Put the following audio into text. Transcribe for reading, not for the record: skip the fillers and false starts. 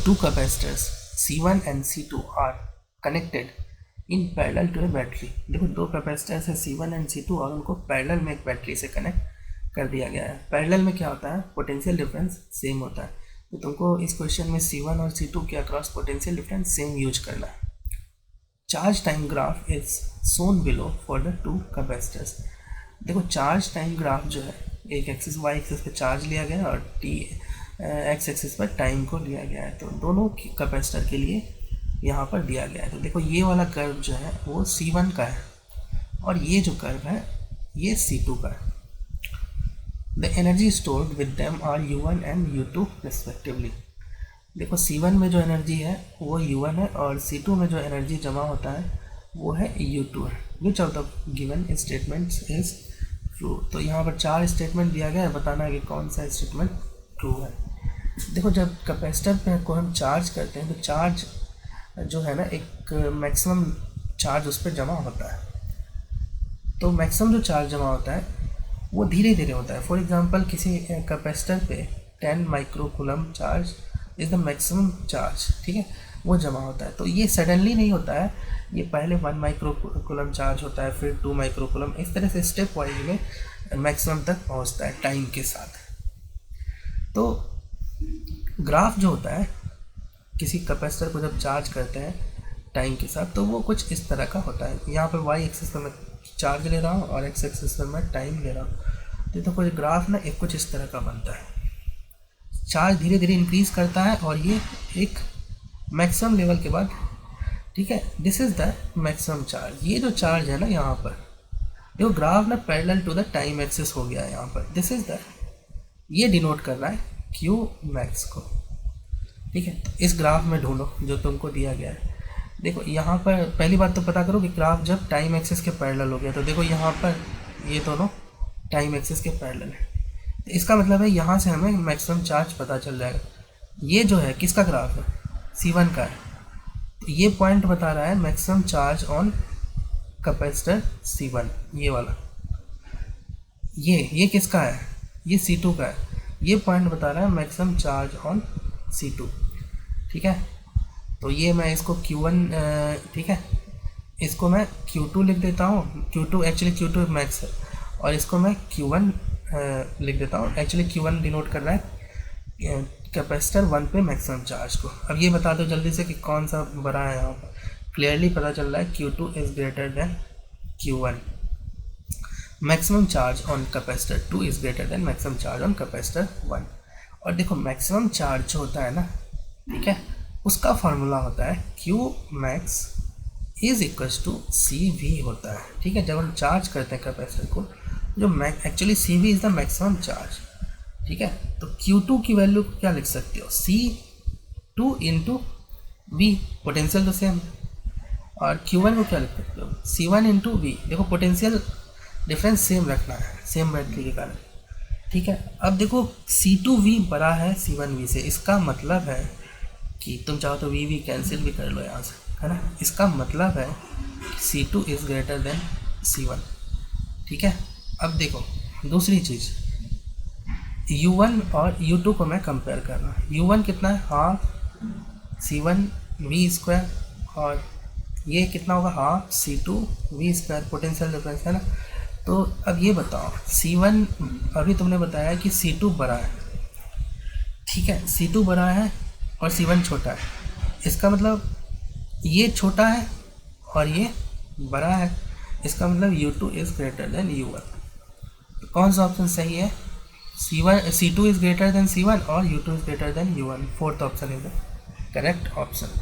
two capacitors C1 and C2 are connected in parallel to a battery। देखो दो capacitors है C1 and C2 और उनको parallel में एक बैटरी से कनेक्ट कर दिया गया है। पैरेलल में क्या होता है, पोटेंशियल डिफरेंस सेम होता है, तो तुमको इस क्वेश्चन में C1 और C2 के across potential difference same use करना है। Charge time graph is Son below for the two capacitors. देखो चार्ज टाइम ग्राफ जो है, एक एक्सिस वाई एक्सिस पे चार्ज लिया गया और टी एक्स एक्सिस पर टाइम को लिया गया है, तो दोनों कैपेसिटर के लिए यहाँ पर दिया गया है। तो देखो ये वाला कर्व जो है वो C1 का है और ये जो कर्व है ये C2 का है। The energy stored with them are U1 and U2 respectively. देखो C1 में जो एनर्जी है वो U1 है और C2 में जो एनर्जी जमा होता है वो है U2 है। Which of the given statements is true. तो यहाँ पर चार स्टेटमेंट दिया गया है, बताना है कि कौन सा स्टेटमेंट ट्रू है। देखो जब कैपेसिटर पे को हम चार्ज करते हैं तो चार्ज जो है ना, एक मैक्सिमम चार्ज उस पर जमा होता है। तो मैक्सिमम जो चार्ज जमा होता है वो धीरे धीरे होता है। फॉर एग्जांपल किसी कैपेसिटर पे 10 microcoulomb charge is the maximum charge, ठीक है, वो जमा होता है। तो ये सडनली नहीं होता है, ये पहले 1 माइक्रोकूलम चार्ज होता है, फिर 2 माइक्रोकूलम, इस तरह से स्टेप वाइज में मैक्सिमम तक पहुंचता है टाइम के साथ। तो ग्राफ जो होता है किसी कैपेसिटर को जब चार्ज करते हैं टाइम के साथ तो वो कुछ इस तरह का होता है। यहाँ पर वाई एक्सिस पर मैं चार्ज ले रहा हूँ और एक्स एक्सिस पर मैं टाइम ले रहा हूँ। तो कोई ग्राफ ना एक कुछ इस तरह का बनता है। चार्ज धीरे धीरे इंक्रीज करता है और ये एक मैक्सिमम लेवल के बाद, ठीक है, this is the maximum charge. ये जो चार्ज है ना यहाँ पर, ये ग्राफ ना parallel to the time axis हो गया है यहाँ पर। दिस इज़ द, ये डिनोट कर रहा है क्यू मैक्स को, ठीक है। तो इस ग्राफ में ढूंढो जो तुमको दिया गया है। देखो यहाँ पर पहली बात तो पता करो कि ग्राफ जब टाइम एक्सिस के पैरेलल हो गया, तो देखो यहाँ पर ये दोनों टाइम एक्सिस के पैरेलल है, तो इसका मतलब है यहाँ से हमें मैक्सिमम चार्ज पता चल जाएगा। ये जो है किसका ग्राफ है, C1 का है, तो ये पॉइंट बता रहा है maximum charge on capacitor C1, ये वाला। ये किसका है, ये C2 का है, ये पॉइंट बता रहा है मैक्सिमम चार्ज ऑन C2, ठीक है। तो ये मैं इसको Q1, ठीक है, इसको मैं Q2 लिख देता हूँ। Q2 एक्चुअली Q2 मैक्स है और इसको मैं Q1 लिख देता हूँ। एक्चुअली Q1 डिनोट कर रहा है कैपेसिटर 1 पे मैक्सिमम चार्ज को। अब ये बता दो जल्दी से कि कौन सा बड़ा है। यहाँ पर क्लियरली पता चल रहा है Q2 is greater than Q1। Maximum charge on capacitor 2 is greater than maximum charge on capacitor 1। और देखो मैक्सिमम चार्ज जो होता है ना, ठीक है, उसका फार्मूला होता है Q max is equals to CV होता है, ठीक है। जब हम चार्ज करते हैं कैपेसिटर को, जो actually CV is the maximum charge, ठीक है। तो Q2 की वैल्यू को क्या लिख सकते हो, C2 इंटू V, पोटेंशियल तो सेम है। और Q1 को क्या लिख सकते हो, C1 इंटू V। देखो पोटेंशियल डिफरेंस सेम रखना है, सेम बैटरी के कारण, ठीक है। अब देखो C2V बड़ा है C1V से, इसका मतलब है कि तुम चाहो तो V कैंसिल भी कर लो यहाँ से, है ना। इसका मतलब है C2 is greater than C1, ठीक है। अब देखो दूसरी चीज़, U1 और U2 को मैं कंपेयर कर रहा हूँ। U1 कितना है, हाफ C1V स्क्वायर, और ये कितना होगा, half C2V square, potential difference है ना। तो अब ये बताओ C1, अभी तुमने बताया कि C2 बड़ा है, ठीक है, C2 बड़ा है और C1 छोटा है। इसका मतलब ये छोटा है और ये बड़ा है, इसका मतलब U2 is greater than U1। तो कौन सा ऑप्शन सही है, C2 is greater than C1 और U2 is greater than U1। Fourth option is the correct option.